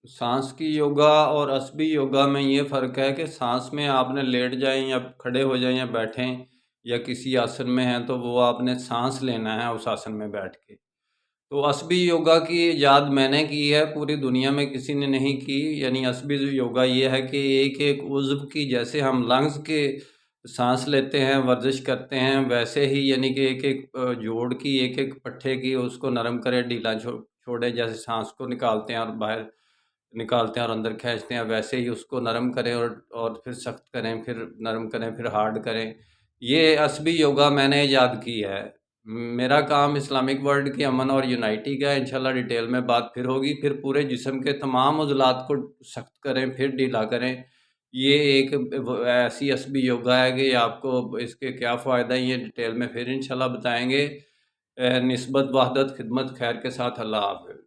सांस की योगा और असबी योगा में ये फ़र्क है कि सांस में आपने लेट जाएं या खड़े हो जाएं या बैठें या किसी आसन में हैं तो वो आपने सांस लेना है उस आसन में बैठ के। तो असबी योगा की इजाद मैंने की है, पूरी दुनिया में किसी ने नहीं की। यानी असबी योगा ये है कि एक एक उज़्व की, जैसे हम लंग्स के सांस लेते हैं वर्जिश करते हैं, वैसे ही यानी कि एक एक जोड़ की, एक एक पट्टे की उसको नरम करें, ढीला छोड़े, जैसे सांस को निकालते हैं और बाहर निकालते हैं और अंदर खींचते हैं, वैसे ही उसको नरम करें और फिर सख्त करें, फिर नरम करें, फिर हार्ड करें। ये असबी योगा मैंने ईजाद की है। मेरा काम इस्लामिक वर्ल्ड की अमन और यूनाइटी का है। इंशाल्लाह डिटेल में बात फिर होगी। फिर पूरे जिस्म के तमाम उज़लात को सख्त करें, फिर ढीला करें। ये एक ऐसी असबी योगा है कि आपको इसके क्या फ़ायदा हैं, ये डिटेल में फिर इंशाल्लाह बताएंगे। निस्बत वहदत खिदमत खैर के साथ, अल्लाह हाफ़िज़।